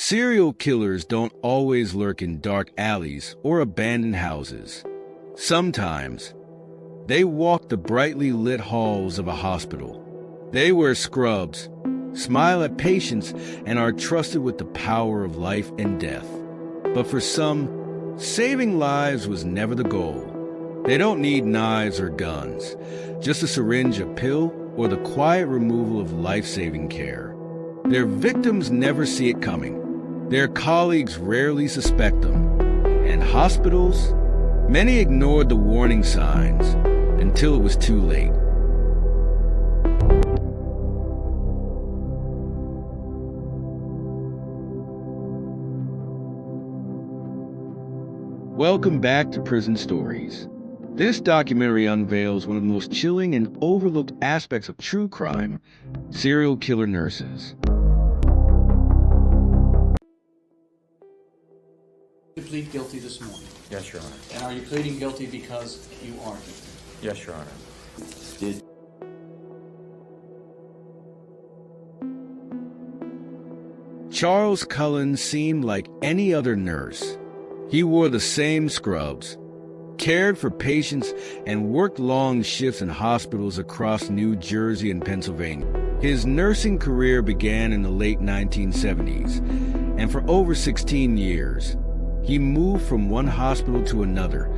Serial killers don't always lurk in dark alleys or abandoned houses. Sometimes, they walk the brightly lit halls of a hospital. They wear scrubs, smile at patients, and are trusted with the power of life and death. But for some, saving lives was never the goal. They don't need knives or guns, just a syringe, a pill, or the quiet removal of life-saving care. Their victims never see it coming. Their colleagues rarely suspect them. And hospitals? Many ignored the warning signs until it was too late. Welcome back to Prison Stories. This documentary unveils one of the most chilling and overlooked aspects of true crime: serial killer nurses. You plead guilty this morning. Yes, Your Honor. And are you pleading guilty because you are guilty? Yes, Your Honor. Did Charles Cullen seemed like any other nurse. He wore the same scrubs, cared for patients, and worked long shifts in hospitals across New Jersey and Pennsylvania. His nursing career began in the late 1970s, and for over 16 years, he moved from one hospital to another,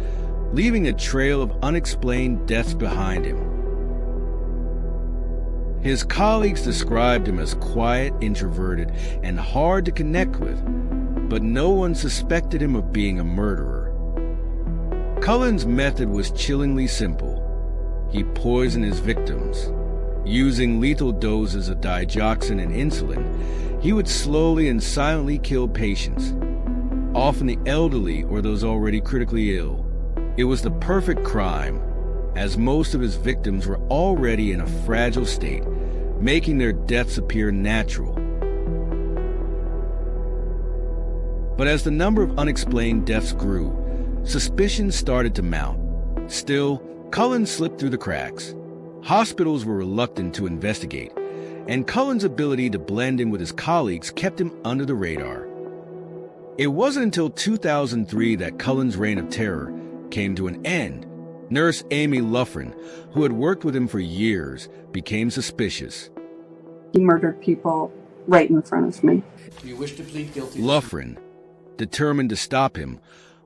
leaving a trail of unexplained deaths behind him. His colleagues described him as quiet, introverted, and hard to connect with, but no one suspected him of being a murderer. Cullen's method was chillingly simple. He poisoned his victims. Using lethal doses of digoxin and insulin, he would slowly and silently kill patients, often the elderly or those already critically ill. It was the perfect crime, as most of his victims were already in a fragile state, making their deaths appear natural. But as the number of unexplained deaths grew, suspicions started to mount. Still, Cullen slipped through the cracks. Hospitals were reluctant to investigate, and Cullen's ability to blend in with his colleagues kept him under the radar. It wasn't until 2003 that Cullen's reign of terror came to an end. Nurse Amy Luffren, who had worked with him for years, became suspicious. He murdered people right in front of me. Do you wish to plead guilty? Luffren, determined to stop him,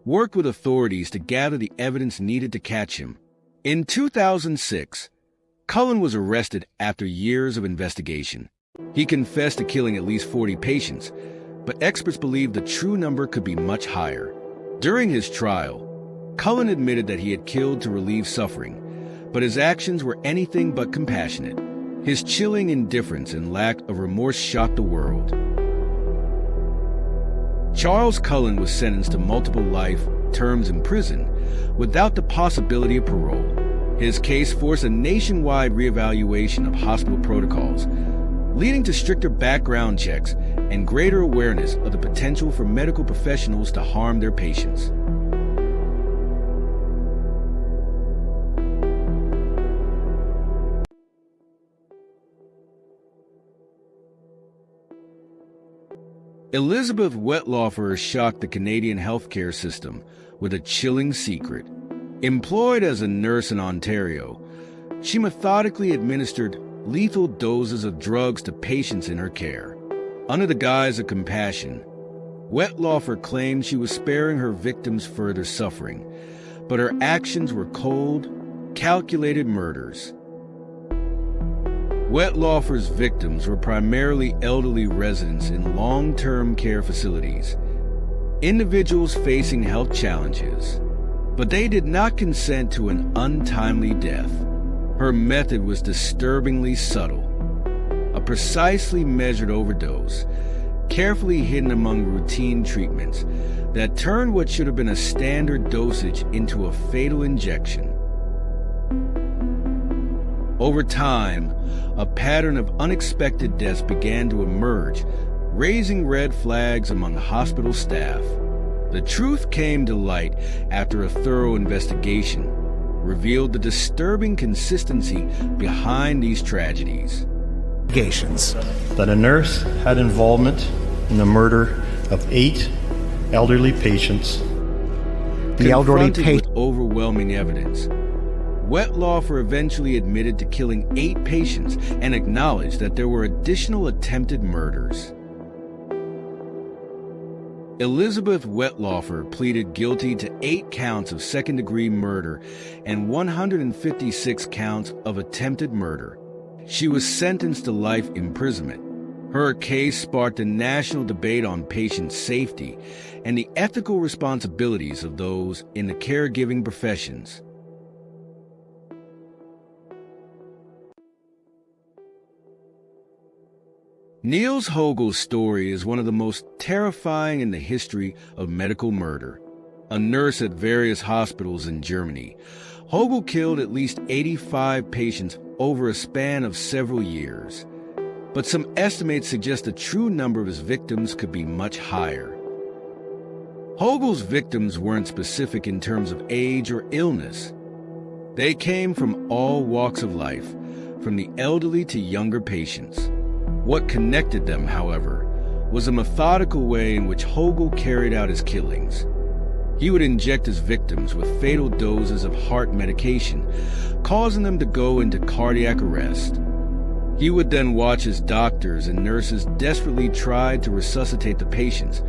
worked with authorities to gather the evidence needed to catch him. In 2006, Cullen was arrested after years of investigation. He confessed to killing at least 40 patients, but experts believe the true number could be much higher. During his trial, Cullen admitted that he had killed to relieve suffering, but his actions were anything but compassionate. His chilling indifference and lack of remorse shocked the world. Charles Cullen was sentenced to multiple life terms in prison without the possibility of parole. His case forced a nationwide reevaluation of hospital protocols, leading to stricter background checks and greater awareness of the potential for medical professionals to harm their patients. Elizabeth Wettlaufer shocked the Canadian healthcare system with a chilling secret. Employed as a nurse in Ontario, she methodically administered lethal doses of drugs to patients in her care. Under the guise of compassion, Wettlaufer claimed she was sparing her victims further suffering, but her actions were cold, calculated murders. Wettlaufer's victims were primarily elderly residents in long-term care facilities, individuals facing health challenges, but they did not consent to an untimely death. Her method was disturbingly subtle, a precisely measured overdose, carefully hidden among routine treatments that turned what should have been a standard dosage into a fatal injection. Over time, a pattern of unexpected deaths began to emerge, raising red flags among hospital staff. The truth came to light after a thorough investigation revealed the disturbing consistency behind these tragedies. Allegations that a nurse had involvement in the murder of 8 elderly patients. The elderly Confronted with overwhelming evidence, Wettlaufer eventually admitted to killing 8 patients and acknowledged that there were additional attempted murders. Elizabeth Wettlaufer pleaded guilty to 8 counts of second-degree murder and 156 counts of attempted murder. She was sentenced to life imprisonment. Her case sparked a national debate on patient safety and the ethical responsibilities of those in the caregiving professions. Niels Hogel's story is one of the most terrifying in the history of medical murder. A nurse at various hospitals in Germany, Hogel killed at least 85 patients over a span of several years. But some estimates suggest the true number of his victims could be much higher. Hogel's victims weren't specific in terms of age or illness. They came from all walks of life, from the elderly to younger patients. What connected them, however, was a methodical way in which Hogel carried out his killings. He would inject his victims with fatal doses of heart medication, causing them to go into cardiac arrest. He would then watch as doctors and nurses desperately tried to resuscitate the patients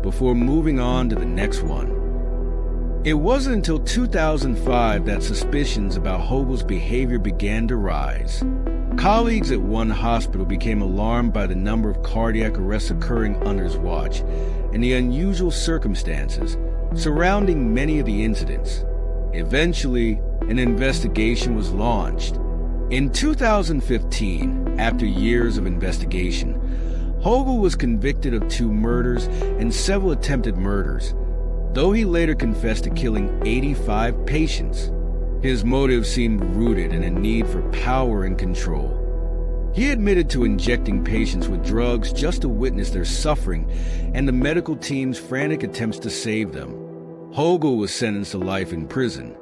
before moving on to the next one. It wasn't until 2005 that suspicions about Hogel's behavior began to rise. Colleagues at one hospital became alarmed by the number of cardiac arrests occurring under his watch and the unusual circumstances surrounding many of the incidents. Eventually, an investigation was launched. In 2015, after years of investigation, Hogel was convicted of 2 murders and several attempted murders, though he later confessed to killing 85 patients. His motive seemed rooted in a need for power and control. He admitted to injecting patients with drugs just to witness their suffering and the medical team's frantic attempts to save them. Hogel was sentenced to life in prison,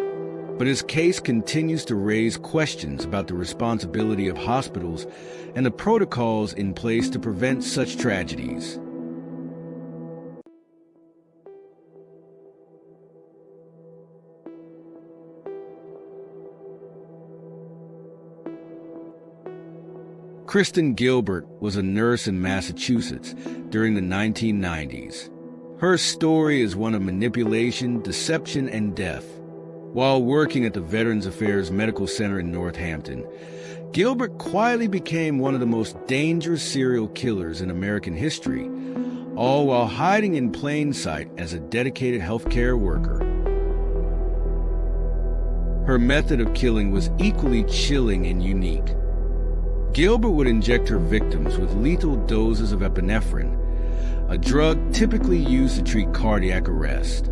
but his case continues to raise questions about the responsibility of hospitals and the protocols in place to prevent such tragedies. Kristen Gilbert was a nurse in Massachusetts during the 1990s. Her story is one of manipulation, deception, and death. While working at the Veterans Affairs Medical Center in Northampton, Gilbert quietly became one of the most dangerous serial killers in American history, all while hiding in plain sight as a dedicated healthcare worker. Her method of killing was equally chilling and unique. Gilbert would inject her victims with lethal doses of epinephrine, a drug typically used to treat cardiac arrest.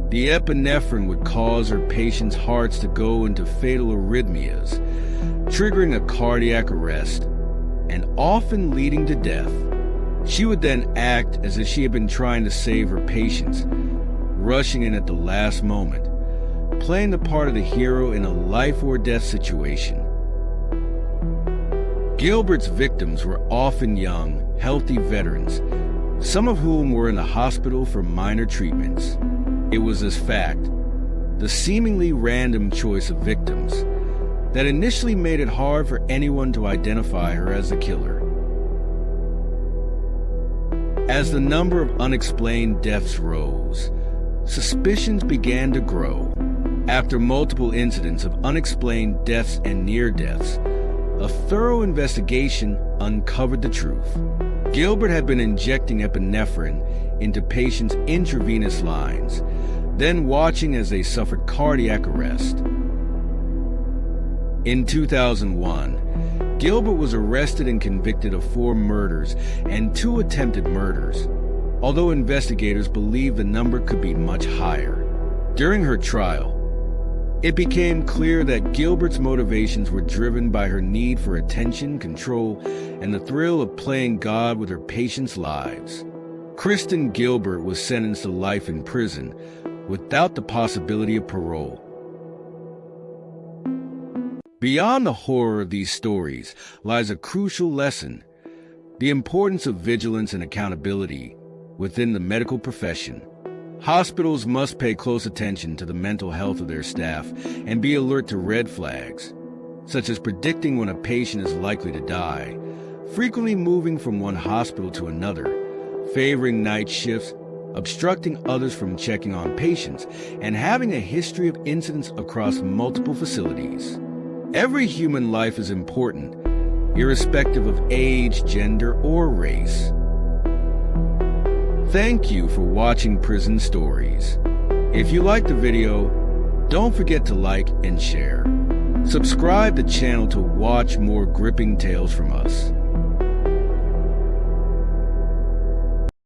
The epinephrine would cause her patients' hearts to go into fatal arrhythmias, triggering a cardiac arrest and often leading to death. She would then act as if she had been trying to save her patients, rushing in at the last moment, playing the part of the hero in a life-or-death situation. Gilbert's victims were often young, healthy veterans, some of whom were in the hospital for minor treatments. It was this fact, the seemingly random choice of victims, that initially made it hard for anyone to identify her as the killer. As the number of unexplained deaths rose, suspicions began to grow. After multiple incidents of unexplained deaths and near-deaths, a thorough investigation uncovered the truth. Gilbert had been injecting epinephrine into patients' intravenous lines, then watching as they suffered cardiac arrest. In 2001, Gilbert was arrested and convicted of 4 murders and 2 attempted murders, although investigators believe the number could be much higher. During her trial, it became clear that Gilbert's motivations were driven by her need for attention, control, and the thrill of playing God with her patients' lives. Kristen Gilbert was sentenced to life in prison without the possibility of parole. Beyond the horror of these stories lies a crucial lesson: the importance of vigilance and accountability. within the medical profession. Hospitals must pay close attention to the mental health of their staff and be alert to red flags, such as predicting when a patient is likely to die, frequently moving from one hospital to another, favoring night shifts, obstructing others from checking on patients, and having a history of incidents across multiple facilities. Every human life is important, irrespective of age, gender, or race. Thank you for watching Prison Stories. If you liked the video, don't forget to like and share. Subscribe to the channel to watch more gripping tales from us.